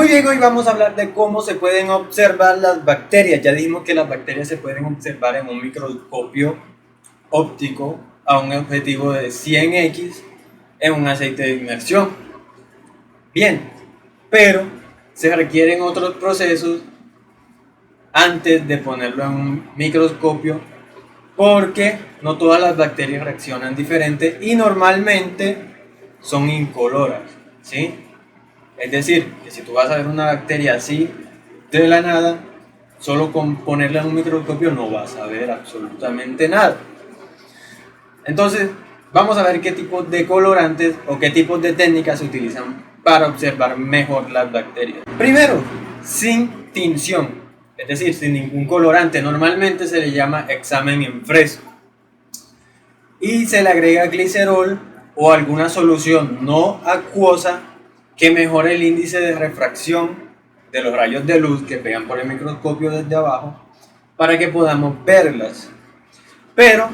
Muy bien, hoy vamos a hablar de cómo se pueden observar las bacterias. Ya dijimos que las bacterias se pueden observar en un microscopio óptico a un objetivo de 100x en un aceite de inmersión. Bien, pero se requieren otros procesos antes de ponerlo en un microscopio porque no todas las bacterias reaccionan diferente y normalmente son incoloras, ¿sí? Es decir, que si tú vas a ver una bacteria así de la nada, solo con ponerla en un microscopio no vas a ver absolutamente nada. Entonces, vamos a ver qué tipos de colorantes o qué tipos de técnicas se utilizan para observar mejor las bacterias. Primero, sin tinción, es decir, sin ningún colorante. Normalmente se le llama examen en fresco y se le agrega glicerol o alguna solución no acuosa que mejore el índice de refracción de los rayos de luz que pegan por el microscopio desde abajo para que podamos verlas. Pero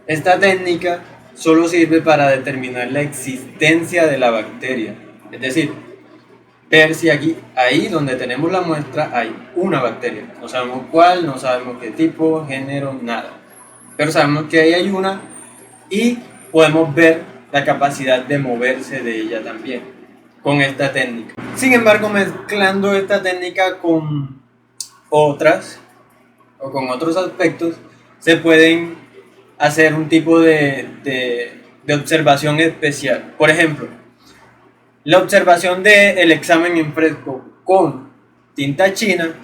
esta técnica solo sirve para determinar la existencia de la bacteria, es decir, ver si ahí donde tenemos la muestra hay una bacteria. No sabemos cuál, no sabemos qué tipo, género, nada, pero sabemos que ahí hay una y podemos ver la capacidad de moverse de ella también con esta técnica. Sin embargo, mezclando esta técnica con otras o con otros aspectos, se pueden hacer un tipo de observación especial. Por ejemplo, la observación del examen en fresco con tinta china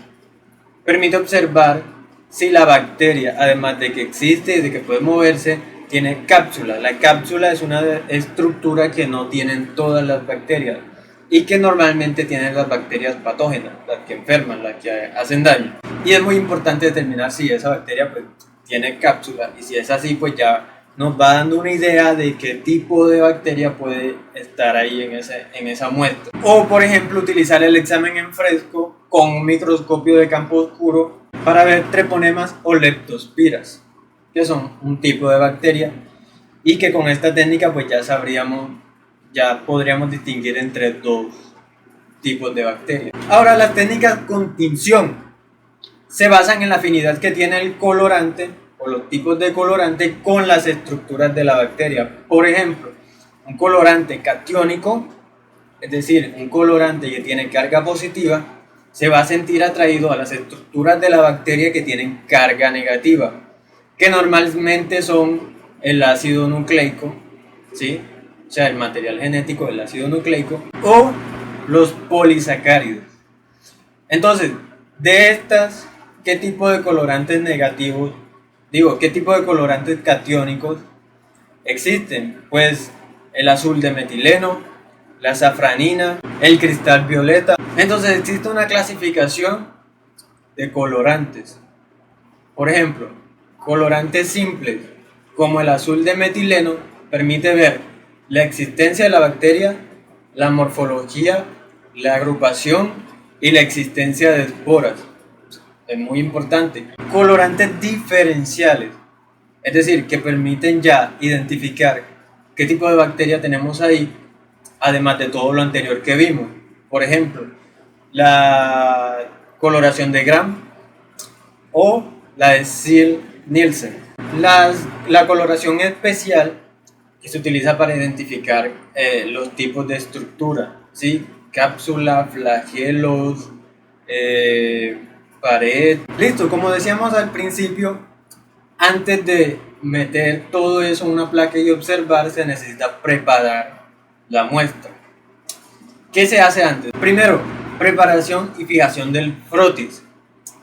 permite observar si la bacteria, además de que existe y de que puede moverse, tiene cápsula. La cápsula es una estructura que no tienen todas las bacterias y que normalmente tienen las bacterias patógenas, las que enferman, las que hacen daño. Y es muy importante determinar si esa bacteria pues, tiene cápsula, y si es así pues ya nos va dando una idea de qué tipo de bacteria puede estar ahí en esa muestra. O por ejemplo utilizar el examen en fresco con un microscopio de campo oscuro para ver treponemas o leptospiras, que son un tipo de bacteria y que con esta técnica pues ya podríamos distinguir entre dos tipos de bacterias. Ahora, las técnicas con tinción se basan en la afinidad que tiene el colorante o los tipos de colorante con las estructuras de la bacteria. Por ejemplo, un colorante catiónico, es decir, un colorante que tiene carga positiva, se va a sentir atraído a las estructuras de la bacteria que tienen carga negativa, que normalmente son el ácido nucleico, ¿sí? O sea, el material genético del ácido nucleico, o los polisacáridos. Entonces, de estas, ¿qué tipo de colorantes negativos, qué tipo de colorantes catiónicos existen? Pues el azul de metileno, la safranina, el cristal violeta. Entonces existe una clasificación de colorantes. Por ejemplo, colorantes simples como el azul de metileno permite ver la existencia de la bacteria, la morfología, la agrupación y la existencia de esporas. Es muy importante. Colorantes diferenciales, es decir, que permiten ya identificar qué tipo de bacteria tenemos ahí, además de todo lo anterior que vimos. Por ejemplo, la coloración de Gram o la de Ziehl-Neelsen. La coloración especial que se utiliza para identificar los tipos de estructura, ¿sí? Cápsula, flagelos, pared. Listo, como decíamos al principio, antes de meter todo eso en una placa y observar, se necesita preparar la muestra. ¿Qué se hace antes? Primero, preparación y fijación del frotis.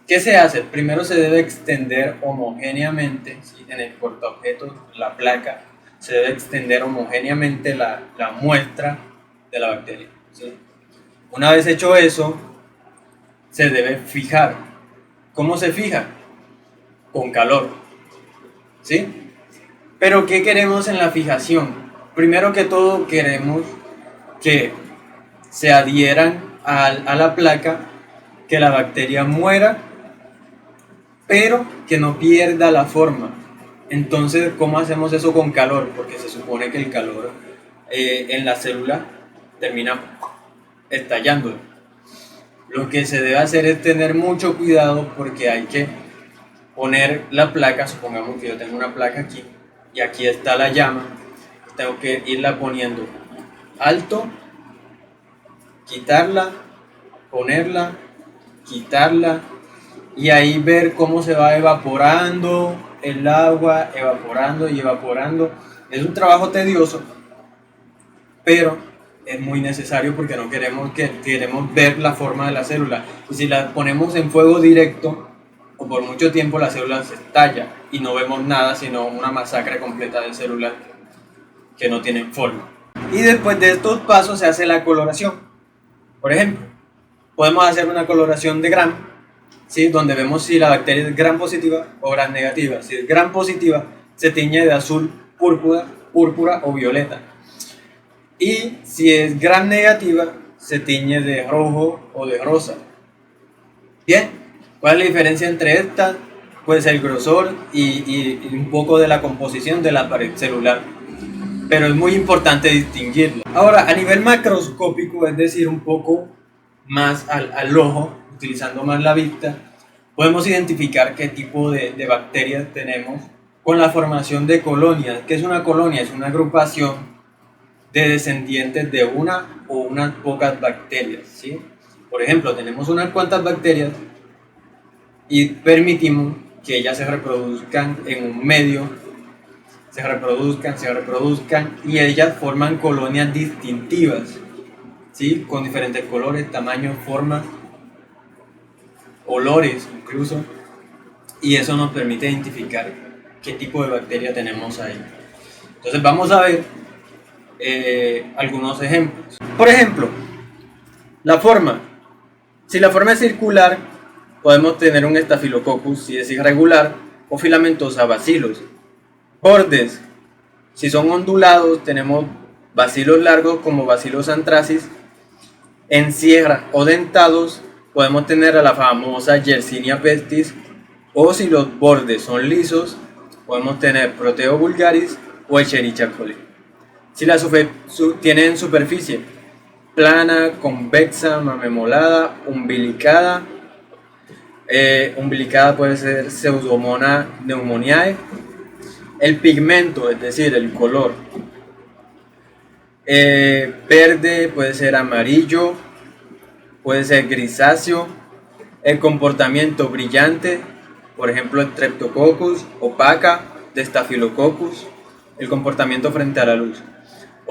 ¿Qué se hace? Primero se debe extender homogéneamente, ¿sí? En el portaobjetos, la placa, se debe extender homogéneamente la muestra de la bacteria, ¿sí? Una vez hecho eso, se debe fijar. ¿Cómo se fija? Con calor, ¿sí? Pero ¿qué queremos en la fijación? Primero que todo queremos que se adhieran a la placa, que la bacteria muera, pero que no pierda la forma. Entonces, ¿cómo hacemos eso con calor? Porque se supone que el calor en la célula termina estallando. Lo que se debe hacer es tener mucho cuidado porque hay que poner la placa, supongamos que yo tengo una placa aquí y aquí está la llama, tengo que irla poniendo alto, quitarla, ponerla, quitarla y ahí ver cómo se va evaporando el agua, evaporando y evaporando. Es un trabajo tedioso, pero es muy necesario porque no queremos ver la forma de la célula. Y si la ponemos en fuego directo o por mucho tiempo, la célula se estalla y no vemos nada sino una masacre completa de células que no tienen forma. Y después de estos pasos se hace la coloración. Por ejemplo, podemos hacer una coloración de Gram, ¿sí? Donde vemos si la bacteria es Gram positiva o Gram negativa. Si es Gram positiva, se tiñe de azul, púrpura o violeta. Y si es Gram negativa, se tiñe de rojo o de rosa. Bien, ¿cuál es la diferencia entre estas? Pues el grosor y un poco de la composición de la pared celular. Pero es muy importante distinguirlo. Ahora, a nivel macroscópico, es decir, un poco más al ojo, utilizando más la vista, podemos identificar qué tipo de bacterias tenemos con la formación de colonias. ¿Qué es una colonia? Es una agrupación de descendientes de una o unas pocas bacterias, ¿sí? Por ejemplo, tenemos unas cuantas bacterias y permitimos que ellas se reproduzcan en un medio, se reproduzcan y ellas forman colonias distintivas, ¿sí? Con diferentes colores, tamaños, formas, olores incluso, y eso nos permite identificar qué tipo de bacteria tenemos ahí. Entonces vamos a ver algunos ejemplos. Por ejemplo, la forma. Si la forma es circular, podemos tener un Staphylococcus. Si es irregular, o filamentosa bacillus. Bordes. Si son ondulados, tenemos bacilos largos como Bacillus anthracis. En sierra o dentados, podemos tener a la famosa Yersinia pestis. O si los bordes son lisos, podemos tener Proteo vulgaris o Escherichia coli. Si la tienen superficie plana, convexa, mamemolada, umbilicada. Umbilicada puede ser Pseudomonas pneumoniae. El pigmento, es decir, el color. Verde, puede ser amarillo, puede ser grisáceo. El comportamiento brillante, por ejemplo, el Streptococcus opaca de Staphylococcus. El comportamiento frente a la luz.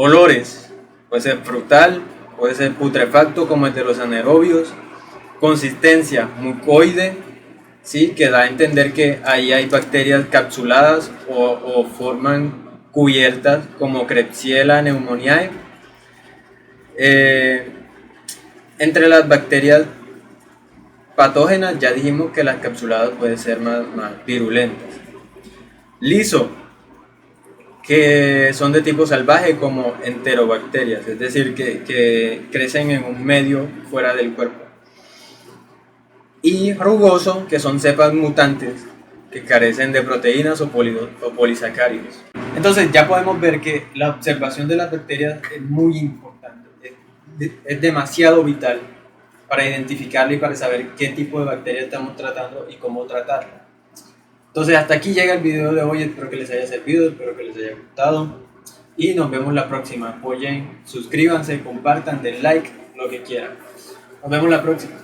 Olores, puede ser frutal, puede ser putrefacto como el de los anaerobios. Consistencia mucoide, ¿sí? Que da a entender que ahí hay bacterias capsuladas o forman cubiertas como Klebsiella pneumoniae. Entre las bacterias patógenas ya dijimos que las capsuladas pueden ser más virulentas. Liso, que son de tipo salvaje como enterobacterias, es decir, que crecen en un medio fuera del cuerpo. Y rugoso, que son cepas mutantes que carecen de proteínas o polisacáridos. Entonces ya podemos ver que la observación de las bacterias es muy importante, es demasiado vital para identificarla y para saber qué tipo de bacteria estamos tratando y cómo tratarla. Entonces hasta aquí llega el video de hoy, espero que les haya servido, espero que les haya gustado y nos vemos la próxima. Apoyen, suscríbanse, compartan, den like, lo que quieran. Nos vemos la próxima.